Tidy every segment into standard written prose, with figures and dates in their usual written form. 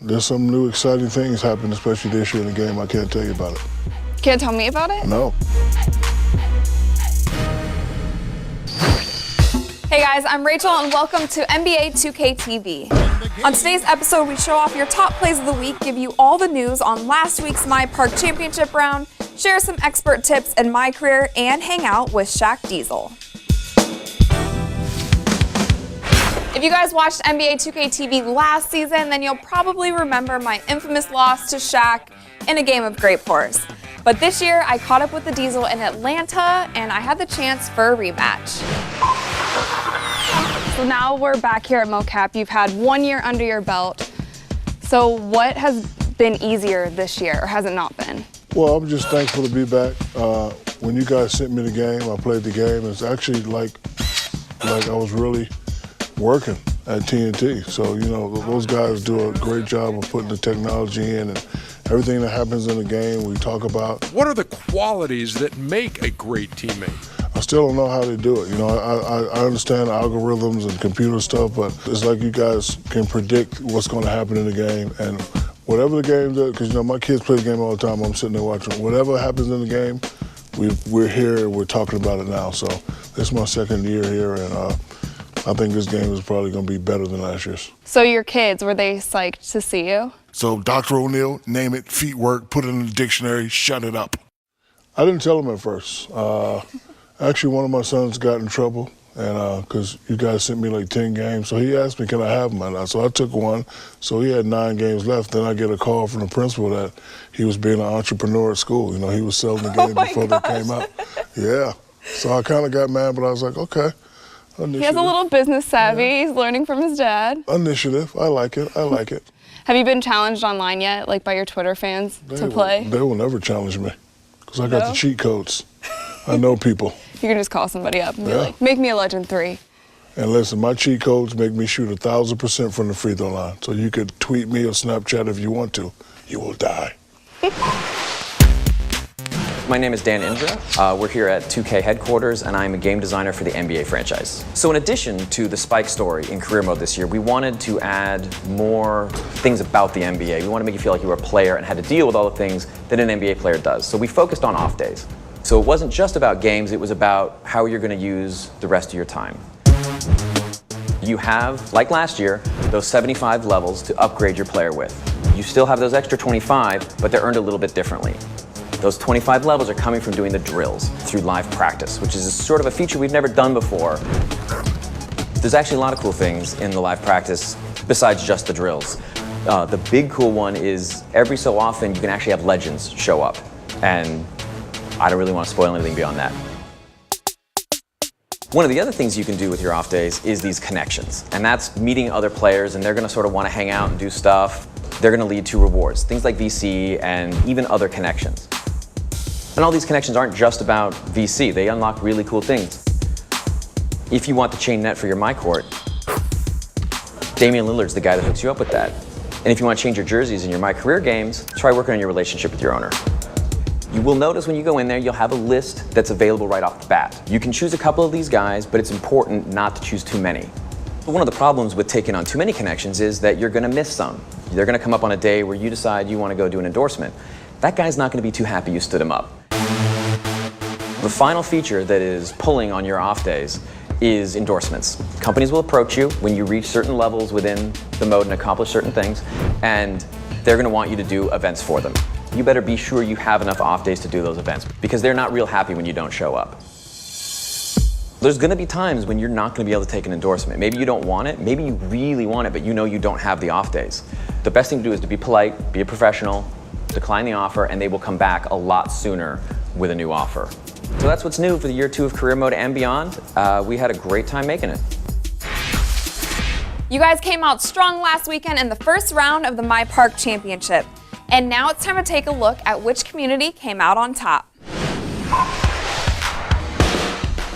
There's some new exciting things happening, especially this year in the game. I can't tell you about it. Can't tell me about it? No. Hey guys, I'm Rachel and welcome to NBA2KTV. On today's episode, we show off your top plays of the week, give you all the news on last week's My Park Championship round, share some expert tips in my career, and hang out with Shaq Diesel. If you guys watched NBA 2K TV last season, then you'll probably remember my infamous loss to Shaq in a game of great pours. But this year, I caught up with the Diesel in Atlanta, and I had the chance for a rematch. So now we're back here at MoCap. You've had 1 year under your belt. So what has been easier this year, or has it not been? Well, I'm just thankful to be back. When you guys sent me the game, I played the game. It's actually like I was really working at TNT. So, you know, those guys do a great job of putting the technology in, and everything that happens in the game we talk about. What are the qualities that make a great teammate? I still don't know how they do it. You know, I understand algorithms and computer stuff, but it's like you guys can predict what's going to happen in the game. And whatever the game does, because, you know, my kids play the game all the time. I'm sitting there watching. Whatever happens in the game, we're here and we're talking about it now. So this is my second year here, and I think this game is probably going to be better than last year's. So your kids, were they psyched to see you? So Dr. O'Neal, name it, feet work, put it in the dictionary, shut it up. I didn't tell them at first. Actually, one of my sons got in trouble, and because you guys sent me like 10 games, so he asked me, can I have them? And so I took one, so he had 9 games left. Then I get a call from the principal that he was being an entrepreneur at school. You know, he was selling the game before they came out. Yeah, so I kind of got mad, but I was like, okay. Initiative. He has a little business savvy. Yeah. He's learning from his dad. Initiative, I like it, I like it. Have you been challenged online yet, like by your Twitter fans to play? They will never challenge me, because I got the cheat codes. I know people. You can just call somebody up and be like, make me a Legend 3. And listen, my cheat codes make me shoot 1,000% from the free throw line. So you could tweet me or Snapchat if you want to. You will die. My name is Dan Indra. We're here at 2K headquarters, and I'm a game designer for the NBA franchise. So in addition to the Spike story in career mode this year, we wanted to add more things about the NBA. We want to make you feel like you were a player and had to deal with all the things that an NBA player does. So we focused on off days. So it wasn't just about games, it was about how you're going to use the rest of your time. You have, like last year, those 75 levels to upgrade your player with. You still have those extra 25, but they're earned a little bit differently. Those 25 levels are coming from doing the drills through live practice, which is sort of a feature we've never done before. There's actually a lot of cool things in the live practice besides just the drills. The big cool one is every so often you can actually have legends show up, and I don't really want to spoil anything beyond that. One of the other things you can do with your off days is these connections, and that's meeting other players, and they're going to sort of want to hang out and do stuff. They're going to lead to rewards, things like VC and even other connections. And all these connections aren't just about VC, they unlock really cool things. If you want the chain net for your MyCourt, Damian Lillard's the guy that hooks you up with that. And if you want to change your jerseys in your MyCareer games, try working on your relationship with your owner. You will notice when you go in there, you'll have a list that's available right off the bat. You can choose a couple of these guys, but it's important not to choose too many. One of the problems with taking on too many connections is that you're going to miss some. They're going to come up on a day where you decide you want to go do an endorsement. That guy's not going to be too happy you stood him up. The final feature that is pulling on your off days is endorsements. Companies will approach you when you reach certain levels within the mode and accomplish certain things, and they're going to want you to do events for them. You better be sure you have enough off days to do those events, because they're not real happy when you don't show up. There's going to be times when you're not going to be able to take an endorsement. Maybe you don't want it, maybe you really want it, but you know you don't have the off days. The best thing to do is to be polite, be a professional, decline the offer, and they will come back a lot sooner with a new offer. So that's what's new for the year 2 of career mode and beyond. We had a great time making it. You guys came out strong last weekend in the first round of the My Park Championship. And now it's time to take a look at which community came out on top.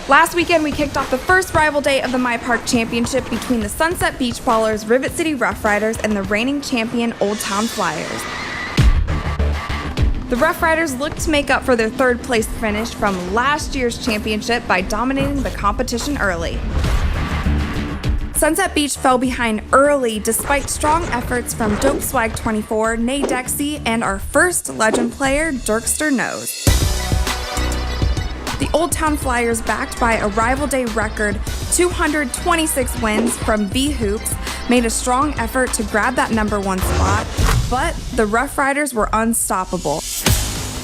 Last weekend, we kicked off the first rival day of the My Park Championship between the Sunset Beach Ballers, Rivet City Rough Riders, and the reigning champion Old Town Flyers. The Rough Riders looked to make up for their third place finish from last year's championship by dominating the competition early. Sunset Beach fell behind early despite strong efforts from Dope Swag 24, Nay Dexy, and our first legend player, Dirkster Nose. The Old Town Flyers, backed by a rival day record 226 wins from V Hoops, made a strong effort to grab that #1 spot, but the Rough Riders were unstoppable.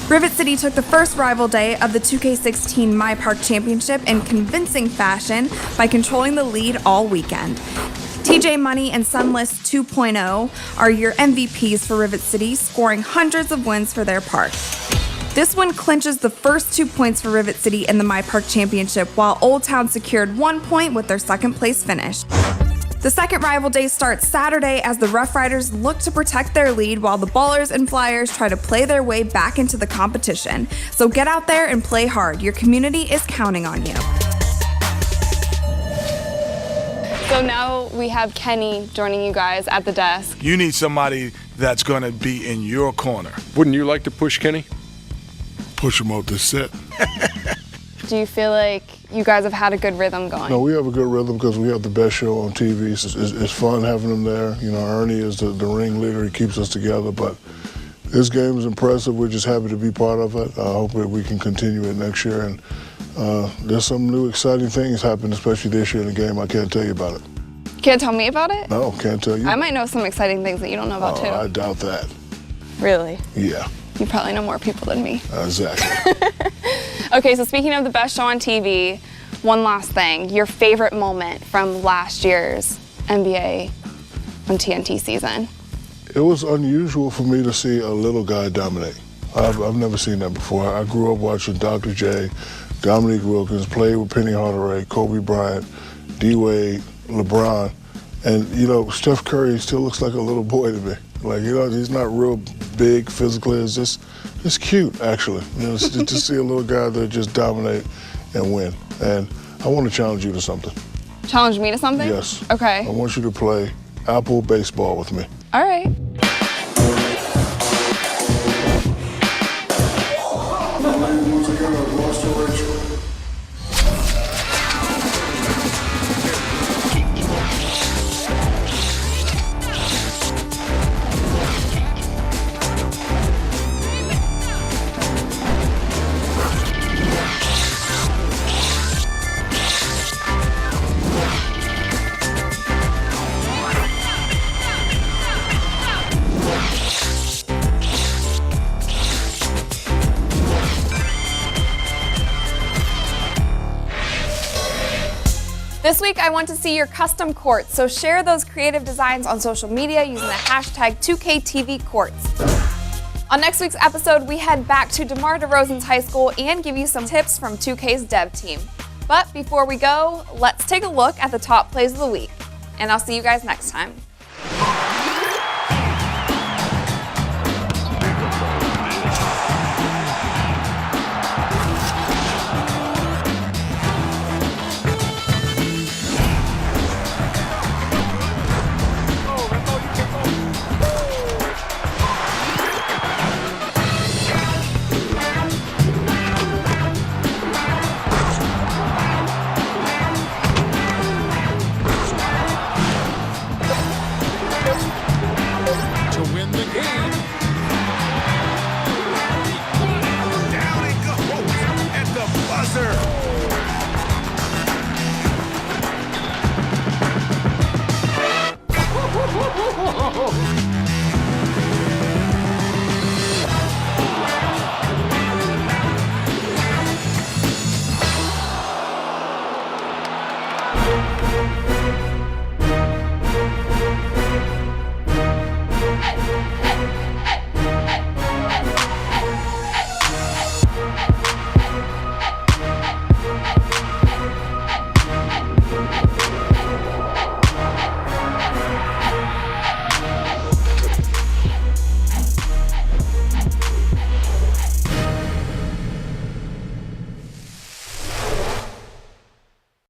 Rivet City took the first rival day of the 2K16 My Park Championship in convincing fashion by controlling the lead all weekend. TJ Money and Sunless 2.0 are your MVPs for Rivet City, scoring hundreds of wins for their park. This one clinches the first 2 points for Rivet City in the My Park Championship, while Old Town secured 1 point with their second place finish. The second rival day starts Saturday as the Rough Riders look to protect their lead while the Ballers and Flyers try to play their way back into the competition. So get out there and play hard. Your community is counting on you. So now we have Kenny joining you guys at the desk. You need somebody that's going to be in your corner. Wouldn't you like to push Kenny? Push him off the set. Do you feel like you guys have had a good rhythm going? No, we have a good rhythm because we have the best show on TV. It's fun having him there. You know, Ernie is the ringleader. He keeps us together. But this game is impressive. We're just happy to be part of it. I hope that we can continue it next year. And there's some new exciting things happening, especially this year in the game. I can't tell you about it. Can't tell me about it? No, can't tell you. I might know some exciting things that you don't know about too. I doubt that. Really? Yeah. You probably know more people than me. Exactly. Okay, so speaking of the best show on TV, one last thing. Your favorite moment from last year's NBA on TNT season? It was unusual for me to see a little guy dominate. I've never seen that before. I grew up watching Dr. J, Dominique Wilkins, played with Penny Hardaway, Kobe Bryant, D-Wade, LeBron. And, you know, Steph Curry still looks like a little boy to me. Like, you know, he's not real big physically. It's cute, actually. You know, to see a little guy that just dominate and win. And I want to challenge you to something. Challenge me to something? Yes. Okay. I want you to play Apple baseball with me. All right. This week, I want to see your custom courts, so share those creative designs on social media using the hashtag 2KTV courts. On next week's episode, we head back to DeMar DeRozan's high school and give you some tips from 2K's dev team. But before we go, let's take a look at the top plays of the week. And I'll see you guys next time.